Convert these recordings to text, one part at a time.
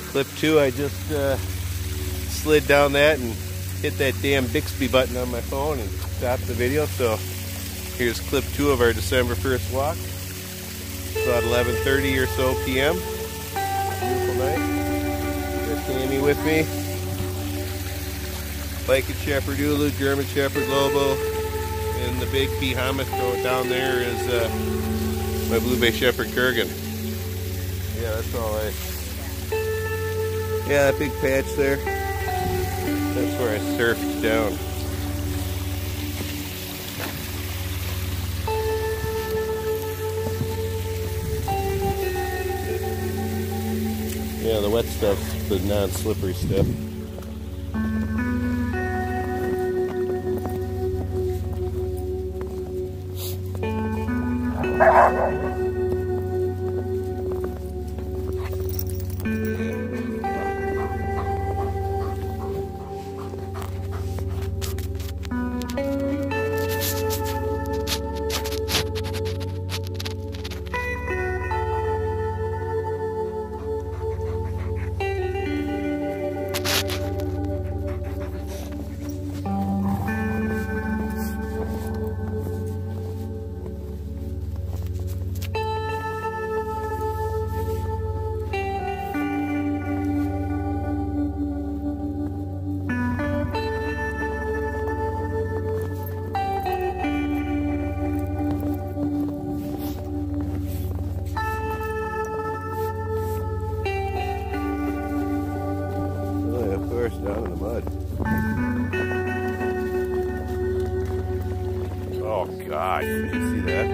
Clip 2, I just slid down that and hit that damn Bixby button on my phone and stopped the video. So here's clip 2 of our December 1st walk. It's about 11:30 or so p.m. Beautiful night. Got Tammy with me. Lycan Shepherd Ulu, German Shepherd Lobo, and the big behemoth down there is my Blue Bay Shepherd Kurgan. Yeah, that's all right. Yeah, that big patch there. That's where I surfed down. Yeah, the wet stuff's the non-slippery stuff. Down in the mud. Oh God, did you see that?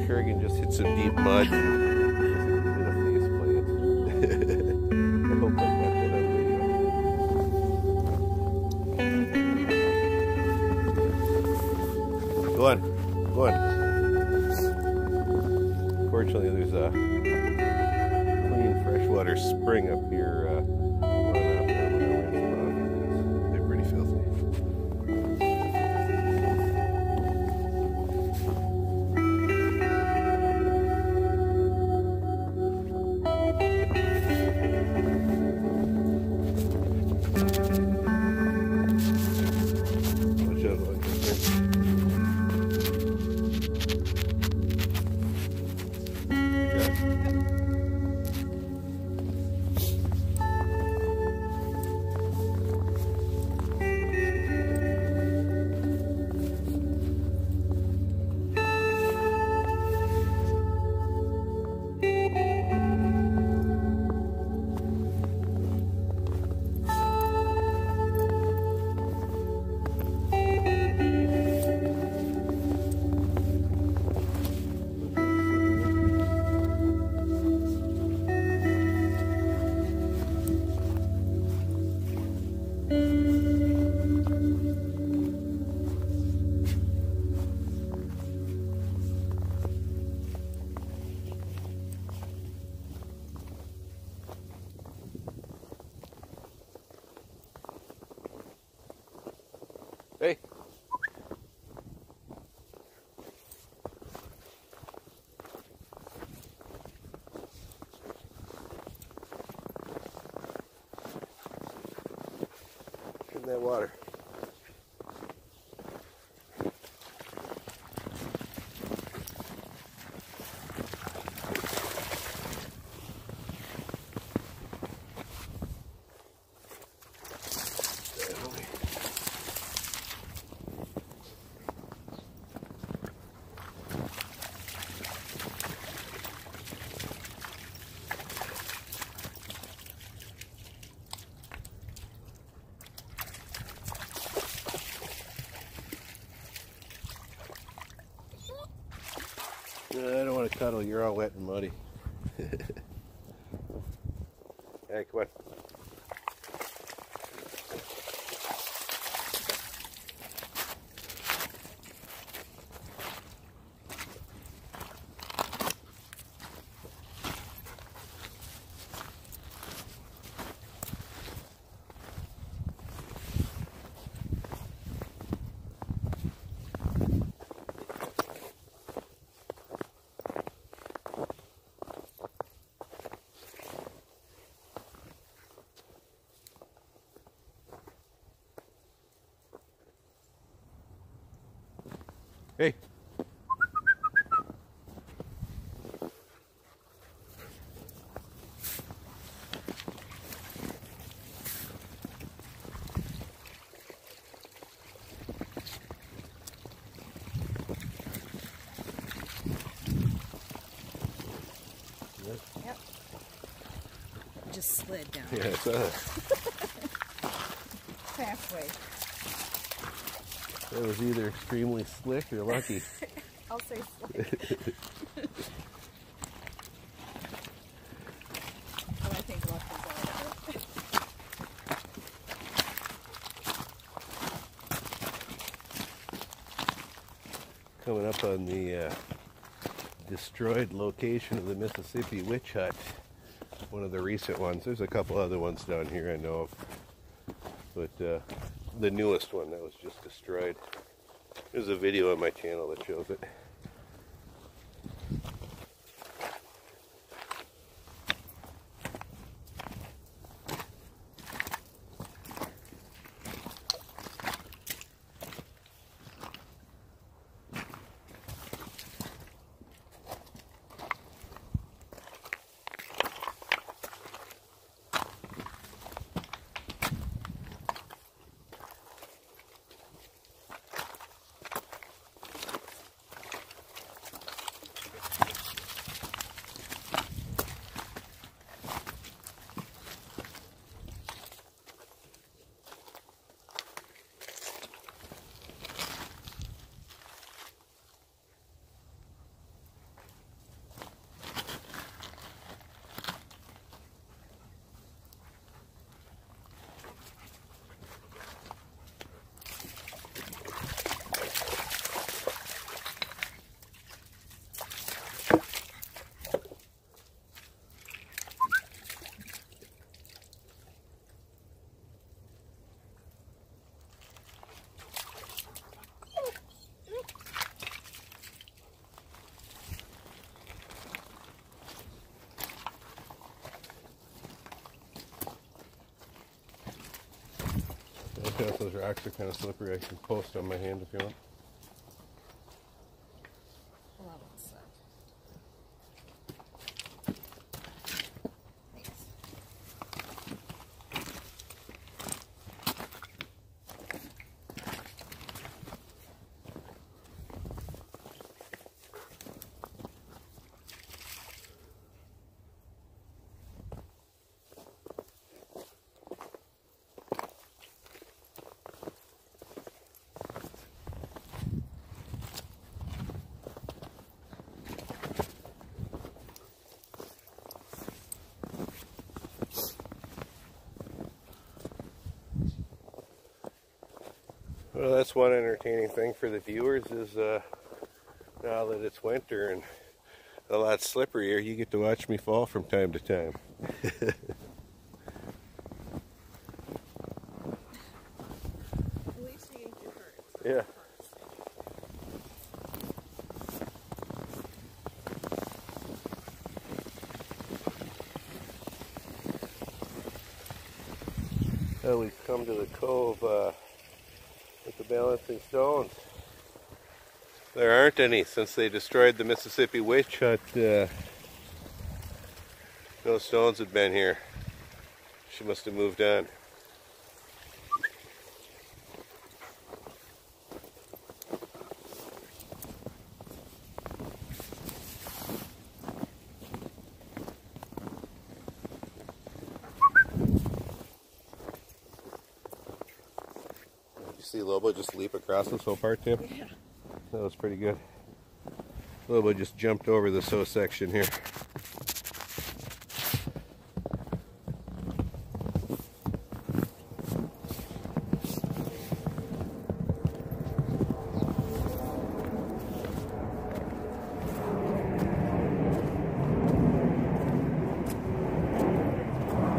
Kurgan just hit some deep mud and did a face plant. I hope I got that on video. Go on, go on. Fortunately, there's a clean freshwater spring up here. They're pretty filthy. Watch out, watch out. Hey. In that water. I don't want to cuddle, you're all wet and muddy. Hey, come on. Hey. Yep. Just slid down. Yeah, it's halfway. That was either extremely slick or lucky. I'll say slick. But I think luck is all of it. Coming up on the destroyed location of the Mississippi Witch Hut. One of the recent ones. There's a couple other ones down here I know of. But the newest one that was just destroyed. There's a video on my channel that shows it. Those rocks are kind of slippery. I can post on my hand if you want. Hold on one sec. Thanks. Well, that's one entertaining thing for the viewers is now that it's winter and a lot slipperier, you get to watch me fall from time to time. At least you ain't get hurt. Yeah. Well, we've come to the cove with the balancing stones. There aren't any since they destroyed the Mississippi Witch Hut. No stones had been here. She must have moved on. See Lobo just leap across this whole part, Tim? Yeah. That was pretty good. Lobo just jumped over this whole section here.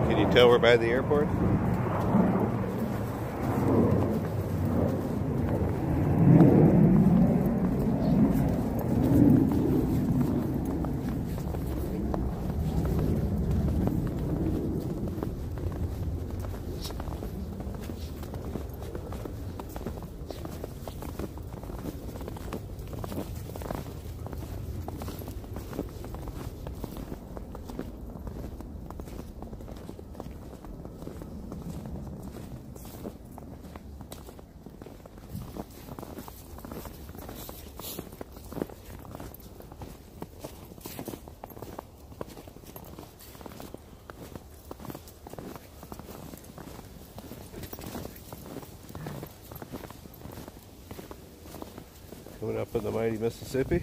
Can you tell we're by the airport? Coming up in the mighty Mississippi.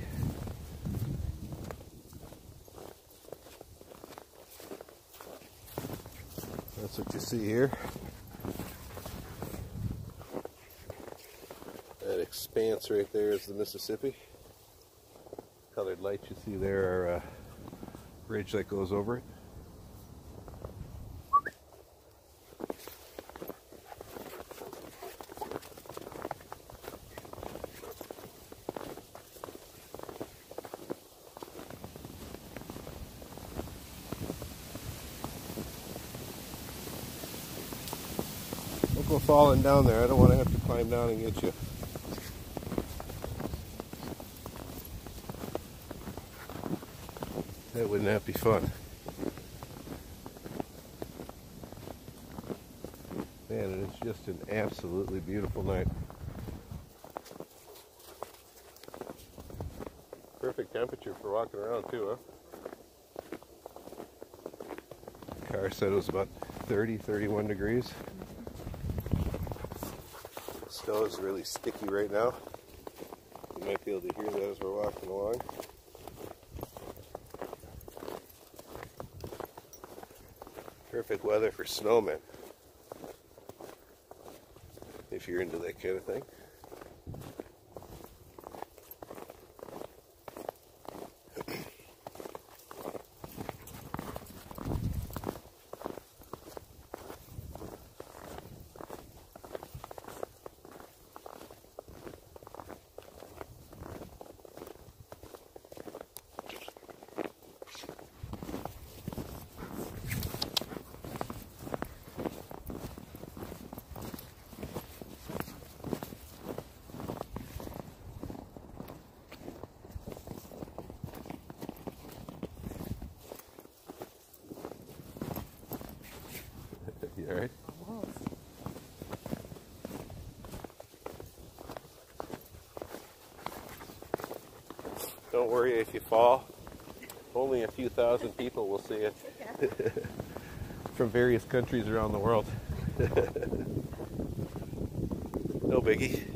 That's what you see here. That expanse right there is the Mississippi. Colored lights you see there are a bridge that goes over it. Don't go falling down there. I don't want to have to climb down and get you. That would not be fun. Man, it is just an absolutely beautiful night. Perfect temperature for walking around too, huh? The car said it was about 30, 31 degrees. The snow is really sticky right now. You might be able to hear that as we're walking along. Perfect weather for snowmen, if you're into that kind of thing. You all right? Almost. Don't worry if you fall. Only a few thousand people will see it. From various countries around the world. No biggie.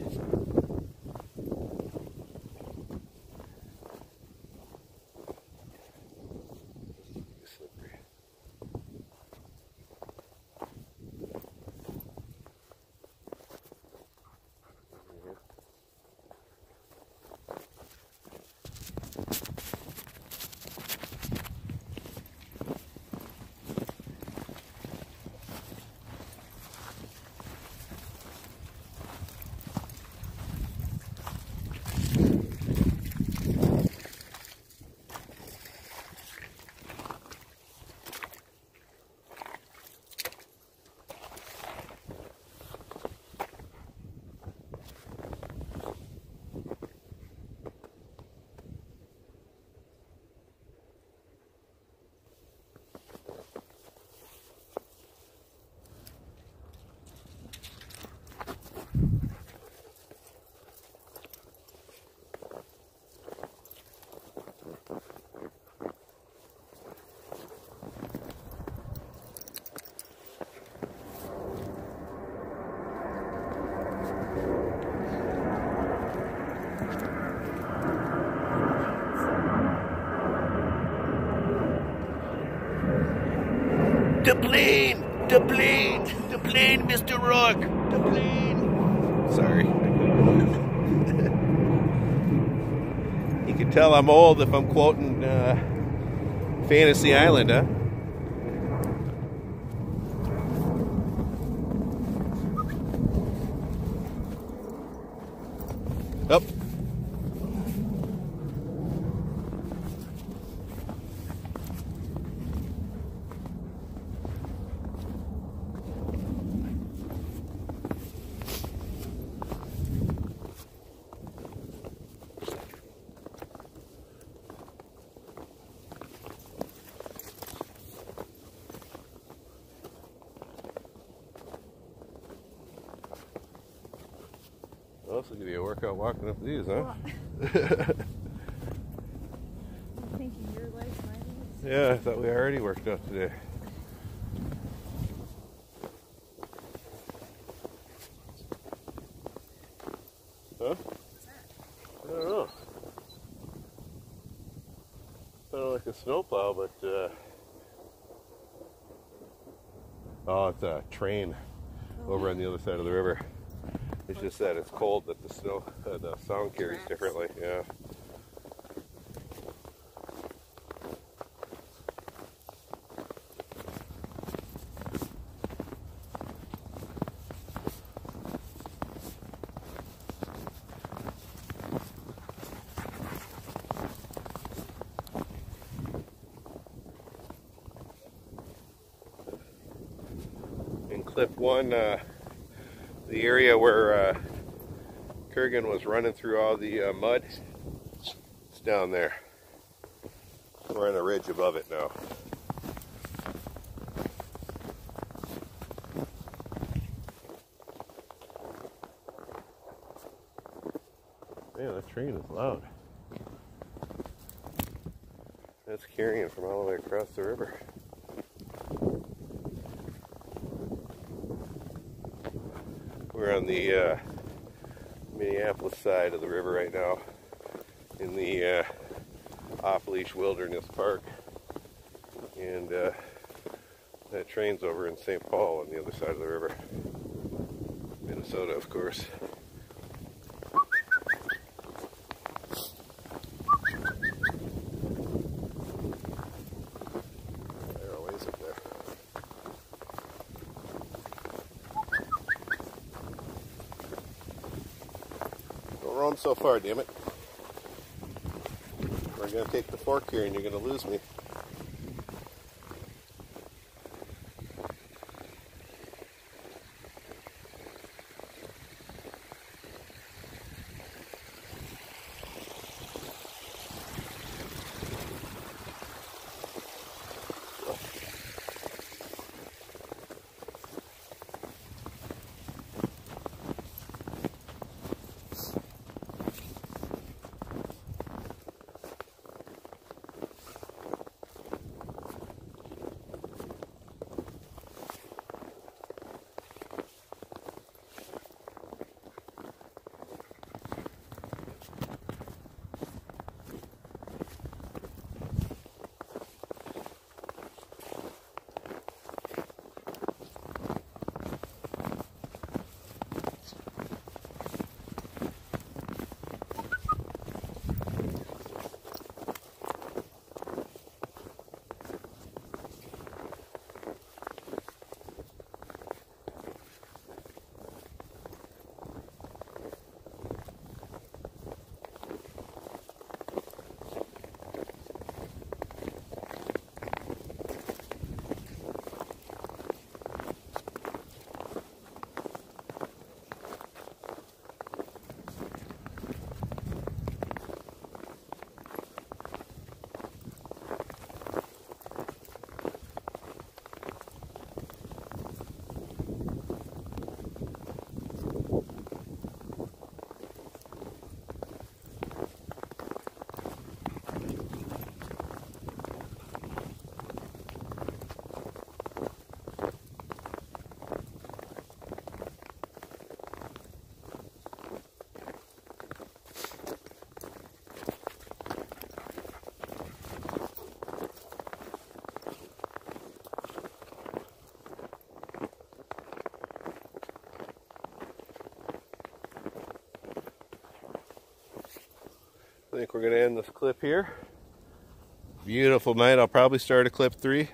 The plane! The plane! The plane, Mr. Rock! The plane! Sorry. You can tell I'm old if I'm quoting Fantasy Island, huh? Up. Well, this will give you a workout walking up these, huh? I'm thinking your legs, my legs. Yeah, I thought we already worked out today. Huh? What's that? snowplow, but oh, it's a train over on the other side of the river. It's just that it's cold, that the sound carries differently. Yeah. In clip one, the area where Kurgan was running through all the mud, it's down there. We're on a ridge above it now. Man, that train is loud. That's carrying from all the way across the river. We're on the Minneapolis side of the river right now, in the off-leash wilderness park, and that train's over in St. Paul on the other side of the river, Minnesota, of course. They're always up there. Don't roam so far, damn it. We're going to take the fork here and you're going to lose me. I think we're going to end this clip here. Beautiful night. I'll probably start a clip 3. If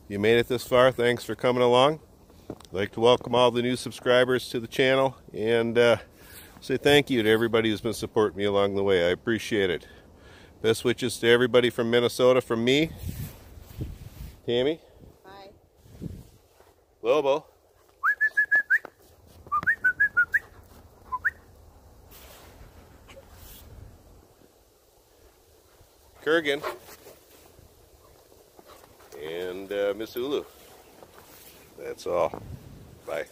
you made it this far, thanks for coming along. I'd like to welcome all the new subscribers to the channel and say thank you to everybody who's been supporting me along the way. I appreciate it. Best wishes to everybody from Minnesota from me. Tammy. Hi. Lobo. Kurgan, and Miss Ulu. That's all. Bye.